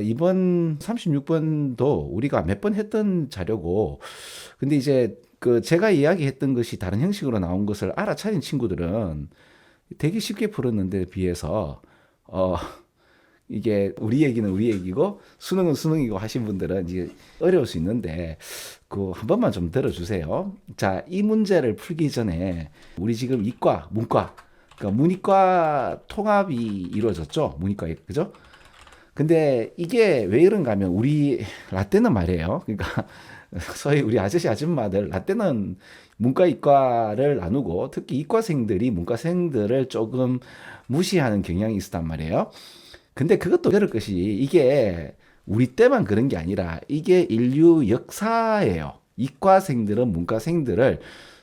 이번 36번도 우리가 몇 번 했던 자료고, 근데 이제 제가 이야기했던 것이 다른 형식으로 나온 것을 알아차린 친구들은 되게 쉽게 풀었는데 비해서, 어, 이게 우리 얘기는 우리 얘기고 수능은 수능이고 하신 분들은 이제 어려울 수 있는데 그 한 번만 좀 들어주세요. 자, 이 문제를 풀기 전에 우리 지금 이과, 문과, 그러니까 문이과 통합이 이루어졌죠. 문이과, 그죠? 근데 이게 왜 이런가 하면 우리 라떼는 말이에요. 그러니까 소위 우리 아저씨 아줌마들 라떼는 문과 이과를 나누고 특히 이과생들이 문과생들을 조금 무시하는 경향이 있었단 말이에요. 근데 그것도 그럴 것이 이게 우리 때만 그런 게 아니라 이게 인류 역사예요. 이과생들은 문과생들을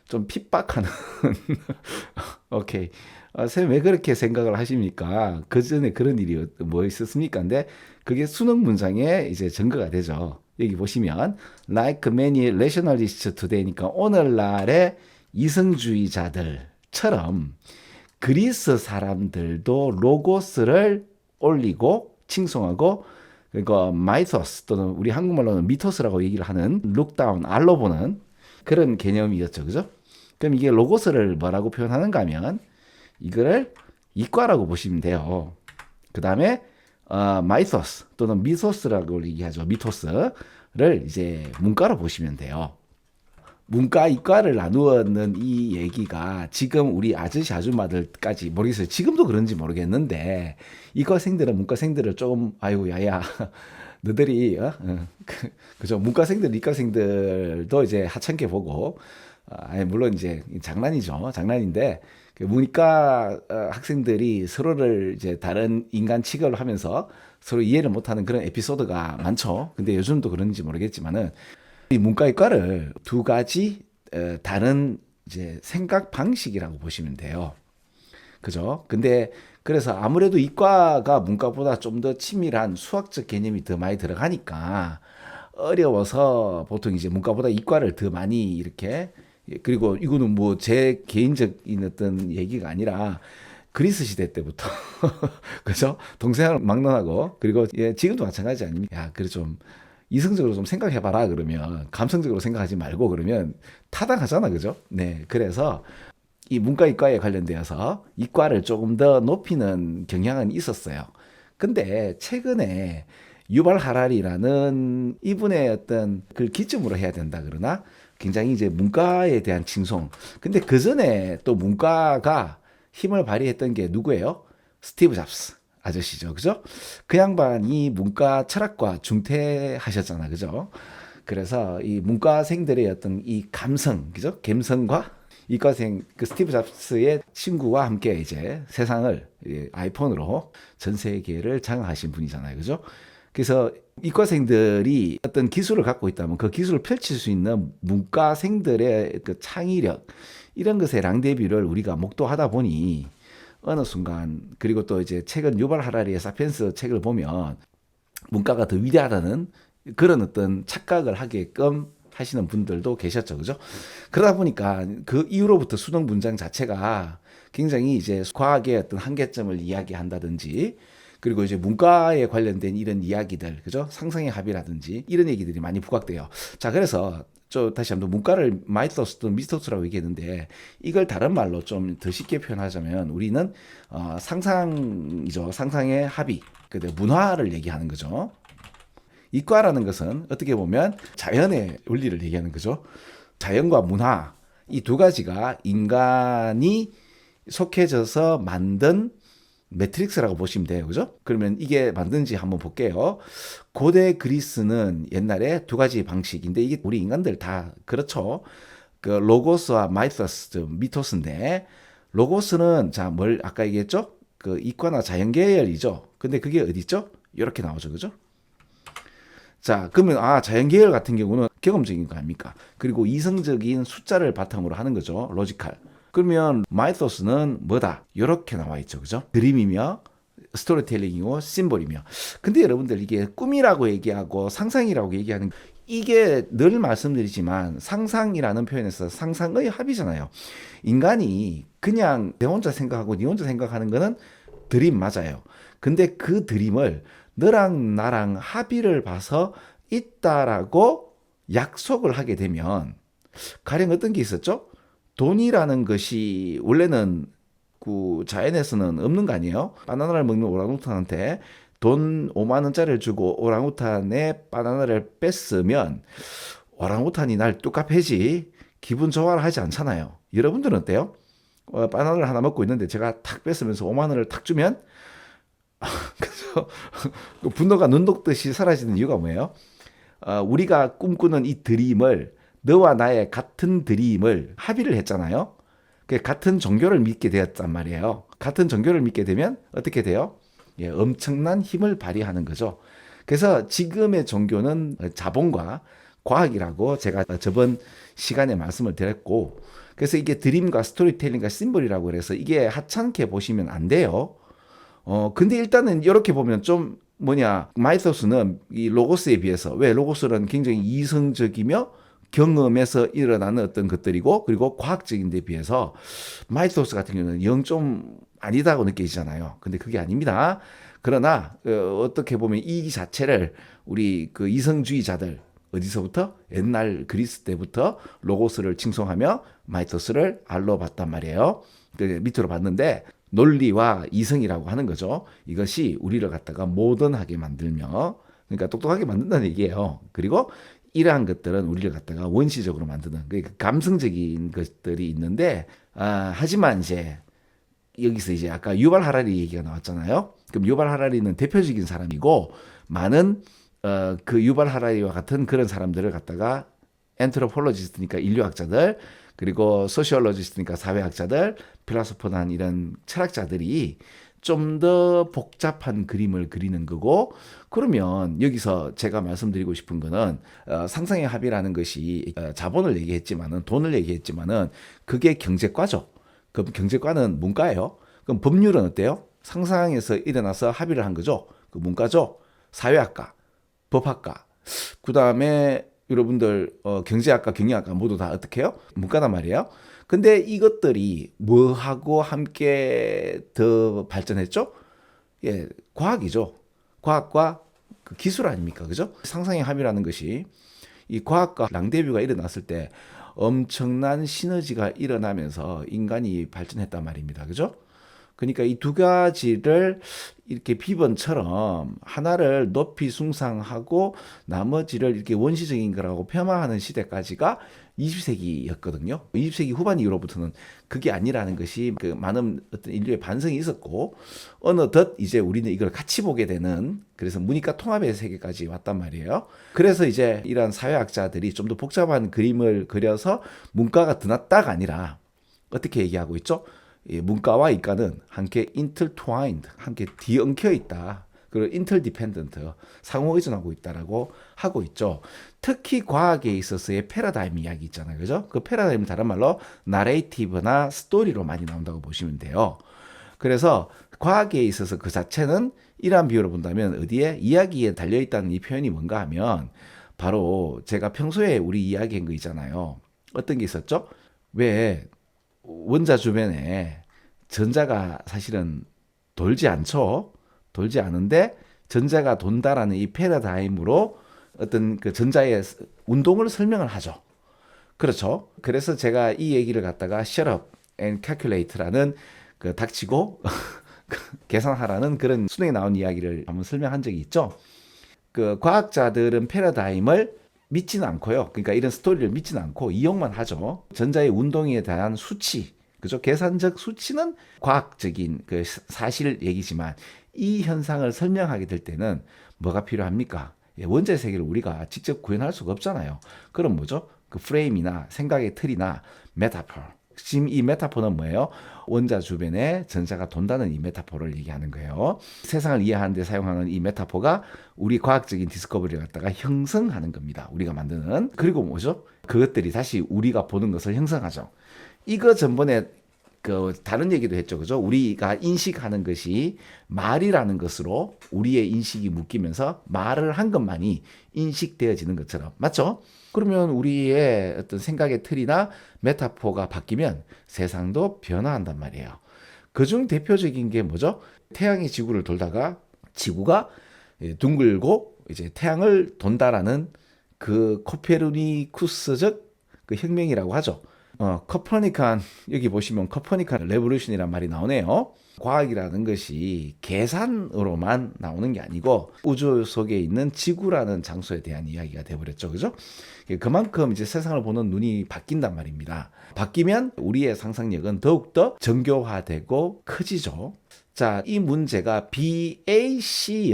좀 핍박하는 오케이. 선생님 왜 그렇게 생각을 하십니까? 그 전에 그런 일이 뭐 있었습니까? 근데 그게 수능 문장에 이제 증거가 되죠. 여기 보시면 like many rationalists today니까 오늘날의 이성주의자들처럼 그리스 사람들도 로고스를 올리고 칭송하고 그러니까 마이토스 또는 우리 한국말로는 미토스라고 얘기를 하는 룩다운 알로 보는 그런 개념이었죠. 그죠? 그럼 이게 로고스를 뭐라고 표현하는가 하면 이거를 이과라고 보시면 돼요. 그 다음에 마이토스 또는 미토스라고 얘기하죠. 미토스를 이제 문과로 보시면 돼요. 문과 이과를 나누었는 이 얘기가 지금 우리 아저씨 아줌마들까지 모르겠어요. 지금도 그런지 모르겠는데 이과생들은 문과생들을 조금 아이고 야야 너들이 그죠 문과생들 이과생들도 이제 하찮게 보고 물론 이제 장난이죠. 장난인데 그 문과 학생들이 서로를 이제 다른 인간 취급을 하면서 서로 이해를 못하는 그런 에피소드가 많죠. 근데 요즘도 그런지 모르겠지만은 이 문과이과를 두 가지 다른 이제 생각 방식이라고 보시면 돼요. 그죠? 근데 그래서 아무래도 이과가 문과보다 좀 더 치밀한 수학적 개념이 더 많이 들어가니까 어려워서 보통 이제 문과보다 이과를 더 많이 이렇게 그리고 이거는 뭐 제 개인적인 어떤 얘기가 아니라 그리스 시대 때부터 그죠? 동생을 막론하고 그리고 예, 지금도 마찬가지 아닙니까? 야, 그래 좀 이성적으로 좀 생각해봐라 그러면 감성적으로 생각하지 말고 그러면 타당하잖아, 그죠? 네, 그래서 이 문과 이과에 관련되어서 이과를 조금 더 높이는 경향은 있었어요. 근데 최근에 유발 하라리라는 이분의 어떤 그 기점으로 해야 된다 그러나 굉장히 이제 문과에 대한 칭송. 근데 그 전에 또 문과가 힘을 발휘했던 게 누구예요? 스티브 잡스 아저씨죠. 그죠? 그 양반이 문과 철학과 중퇴하셨잖아. 그죠? 그래서 이 문과생들의 어떤 이 감성, 그죠? 감성과 이과생 그 스티브 잡스의 친구와 함께 이제 세상을 아이폰으로 전 세계를 장악하신 분이잖아요. 그죠? 그래서 이과생들이 어떤 기술을 갖고 있다면 그 기술을 펼칠 수 있는 문과생들의 그 창의력 이런 것의 랑데뷰를 우리가 목도하다 보니 어느 순간 그리고 또 이제 최근 유발 하라리의 사피엔스 책을 보면 문과가 더 위대하다는 그런 어떤 착각을 하게끔 하시는 분들도 계셨죠. 그죠? 그러다 보니까 그 이후로부터 수능 문장 자체가 굉장히 이제 과학의 어떤 한계점을 이야기한다든지 그리고 이제 문과에 관련된 이런 이야기들, 그죠? 상상의 합이라든지 이런 얘기들이 많이 부각돼요. 자, 그래서 다시 한번 문과를 마이토스 또는 미스토스라고 얘기했는데 이걸 다른 말로 좀 더 쉽게 표현하자면 우리는 상상이죠. 상상의 합의, 문화를 얘기하는 거죠. 이과라는 것은 어떻게 보면 자연의 원리를 얘기하는 거죠. 자연과 문화 이 두 가지가 인간이 속해져서 만든 매트릭스라고 보시면 돼요. 그죠? 그러면 이게 만든지 한번 볼게요. 고대 그리스는 옛날에 두 가지 방식인데 이게 우리 인간들 다 그렇죠. 그 로고스와 마이토스, 미토스인데 로고스는 자, 뭘 아까 얘기했죠? 그 이과나 자연 계열이죠. 근데 그게 어디 있죠? 이렇게 나오죠. 그죠? 자, 그러면 자연 계열 같은 경우는 경험적인 거 아닙니까? 그리고 이성적인 숫자를 바탕으로 하는 거죠. 로지컬. 그러면 마이토스는 뭐다? 이렇게 나와 있죠. 그죠? 드림이며 스토리텔링이고 심볼이며. 근데 여러분들 이게 꿈이라고 얘기하고 상상이라고 얘기하는 이게 늘 말씀드리지만 상상이라는 표현에서 상상의 합이잖아요. 인간이 그냥 내 혼자 생각하고 네 혼자 생각하는 거는 드림 맞아요. 근데 그 드림을 너랑 나랑 합의를 봐서 있다라고 약속을 하게 되면 가령 어떤 게 있었죠? 돈이라는 것이 원래는 그 자연에서는 없는 거 아니에요? 바나나를 먹는 오랑우탄한테 돈 5만 원짜리를 주고 오랑우탄의 바나나를 뺐으면 오랑우탄이 날 뚝갑해지 기분 좋아를 하지 않잖아요. 여러분들은 어때요? 바나나를 하나 먹고 있는데 제가 탁 뺐으면서 5만 원을 탁 주면 그래서 분노가 눈 녹듯이 사라지는 이유가 뭐예요? 우리가 꿈꾸는 이 드림을 너와 나의 같은 드림을 합의를 했잖아요. 같은 종교를 믿게 되었단 말이에요. 같은 종교를 믿게 되면 어떻게 돼요? 예, 엄청난 힘을 발휘하는 거죠. 그래서 지금의 종교는 자본과 과학이라고 제가 저번 시간에 말씀을 드렸고, 그래서 이게 드림과 스토리텔링과 심볼이라고 그래서 이게 하찮게 보시면 안 돼요. 근데 일단은 이렇게 보면 좀 마이토스는 이 로고스에 비해서, 왜 로고스는 굉장히 이성적이며 경험에서 일어나는 어떤 것들이고, 그리고 과학적인 데 비해서 마이토스 같은 경우는 영 좀 아니다고 느껴지잖아요. 근데 그게 아닙니다. 그러나 어떻게 보면 이 자체를 우리 그 이성주의자들 어디서부터? 옛날 그리스 때부터 로고스를 칭송하며 마이토스를 알로 봤단 말이에요. 밑으로 봤는데 논리와 이성이라고 하는 거죠. 이것이 우리를 갖다가 모던하게 만들며, 그러니까 똑똑하게 만든다는 얘기예요. 그리고 이러한 것들은 우리를 갖다가 원시적으로 만드는, 그러니까 감성적인 것들이 있는데, 하지만 이제 여기서 이제 아까 유발 하라리 얘기가 나왔잖아요. 그럼 유발 하라리는 대표적인 사람이고, 많은 그 유발 하라리와 같은 그런 사람들을 갖다가 엔트로폴로지스트니까 인류학자들, 그리고 소시올로지스트니까 사회학자들, 필라소퍼난 이런 철학자들이 좀 더 복잡한 그림을 그리는 거고, 그러면 여기서 제가 말씀드리고 싶은 거는 상상의 합의라는 것이 자본을 얘기했지만은, 돈을 얘기했지만은 그게 경제과죠. 그럼 경제과는 문과예요. 그럼 법률은 어때요? 상상에서 일어나서 합의를 한 거죠. 그 문과죠. 사회학과, 법학과, 그 다음에 여러분들 경제학과, 경영학과 모두 다 어떻게 해요? 문과단 말이에요. 근데 이것들이 뭐하고 함께 더 발전했죠? 예, 과학이죠. 과학과 그 기술 아닙니까? 그죠? 상상의 합의라는 것이 이 과학과 랑데뷰가 일어났을 때 엄청난 시너지가 일어나면서 인간이 발전했단 말입니다. 그죠? 그러니까 이 두 가지를 이렇게 비번처럼 하나를 높이 숭상하고 나머지를 이렇게 원시적인 거라고 폄하하는 시대까지가 20세기였거든요. 20세기 후반 이후로부터는 그게 아니라는 것이 그 많은 어떤 인류의 반성이 있었고, 어느덧 이제 우리는 이걸 같이 보게 되는, 그래서 문이과 통합의 세계까지 왔단 말이에요. 그래서 이제 이런 사회학자들이 좀 더 복잡한 그림을 그려서 문과가 드났다가 아니라 어떻게 얘기하고 있죠? 문과와 이과는 함께 intertwined, 함께 뒤엉켜 있다. 그리고 interdependent, 상호 의존하고 있다라고 하고 있죠. 특히 과학에 있어서의 패러다임 이야기 있잖아요. 그죠? 그 패러다임은 다른 말로 나레이티브나 스토리로 많이 나온다고 보시면 돼요. 그래서 과학에 있어서 그 자체는 이러한 비유로 본다면 어디에? 이야기에 달려있다는 이 표현이 뭔가 하면 바로 제가 평소에 우리 이야기한 거 있잖아요. 어떤 게 있었죠? 왜 원자 주변에 전자가 사실은 돌지 않죠. 돌지 않은데 전자가 돈다라는 이 패러다임으로 어떤 그 전자의 운동을 설명을 하죠. 그렇죠. 그래서 제가 이 얘기를 갖다가 shut up and calculate라는 그 닥치고 계산하라는 그런 수능에 나온 이야기를 한번 설명한 적이 있죠. 그 과학자들은 패러다임을 믿지는 않고요. 그러니까 이런 스토리를 믿지는 않고 이용만 하죠. 전자의 운동에 대한 수치, 그죠? 계산적 수치는 과학적인 그 사실 얘기지만 이 현상을 설명하게 될 때는 뭐가 필요합니까? 원자의 세계를 우리가 직접 구현할 수가 없잖아요. 그럼 뭐죠? 그 프레임이나 생각의 틀이나 메타포. 지금 이 메타포는 뭐예요? 원자 주변에 전자가 돈다는 이 메타포를 얘기하는 거예요. 세상을 이해하는 데 사용하는 이 메타포가 우리 과학적인 디스커버리를 갖다가 형성하는 겁니다. 우리가 만드는. 그리고 뭐죠? 그것들이 다시 우리가 보는 것을 형성하죠. 이거 전번에 그 다른 얘기도 했죠. 그죠? 우리가 인식하는 것이 말이라는 것으로 우리의 인식이 묶이면서 말을 한 것만이 인식되어지는 것처럼. 맞죠? 그러면 우리의 어떤 생각의 틀이나 메타포가 바뀌면 세상도 변화한단 말이에요. 그중 대표적인 게 뭐죠? 태양이 지구를 돌다가 지구가 둥글고 이제 태양을 돈다라는 그 코페르니쿠스적 그 혁명이라고 하죠. 커퍼니칸, 여기 보시면 커퍼니칸 레볼루션이란 말이 나오네요. 과학이라는 것이 계산으로만 나오는 게 아니고 우주 속에 있는 지구라는 장소에 대한 이야기가 되어버렸죠. 그죠? 그만큼 이제 세상을 보는 눈이 바뀐단 말입니다. 바뀌면 우리의 상상력은 더욱더 정교화되고 커지죠. 자, 이 문제가 BAC였는데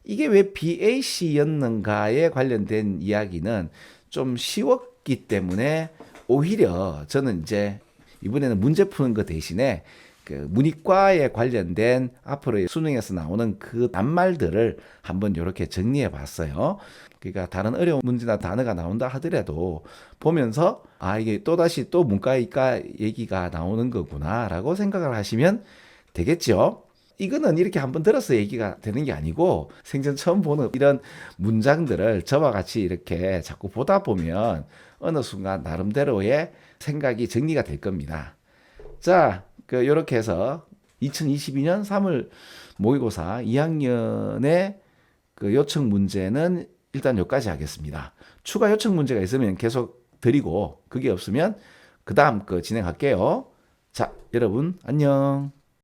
이게 왜 BAC였는가에 관련된 이야기는 좀 쉬웠기 때문에 오히려 저는 이제 이번에는 문제 푸는 것 대신에 그 문이과에 관련된 앞으로 수능에서 나오는 그 낱말들을 한번 이렇게 정리해 봤어요. 그러니까 다른 어려운 문제나 단어가 나온다 하더라도 보면서 이게 또다시 또 문과이과 얘기가 나오는 거구나라고 생각을 하시면 되겠죠. 이거는 이렇게 한번 들어서 얘기가 되는 게 아니고 생전 처음 보는 이런 문장들을 저와 같이 이렇게 자꾸 보다 보면 어느 순간 나름대로의 생각이 정리가 될 겁니다. 자, 이렇게 해서 2022년 3월 모의고사 2학년의 그 요청 문제는 일단 여기까지 하겠습니다. 추가 요청 문제가 있으면 계속 드리고 그게 없으면 그 다음 거 진행할게요. 자, 여러분 안녕.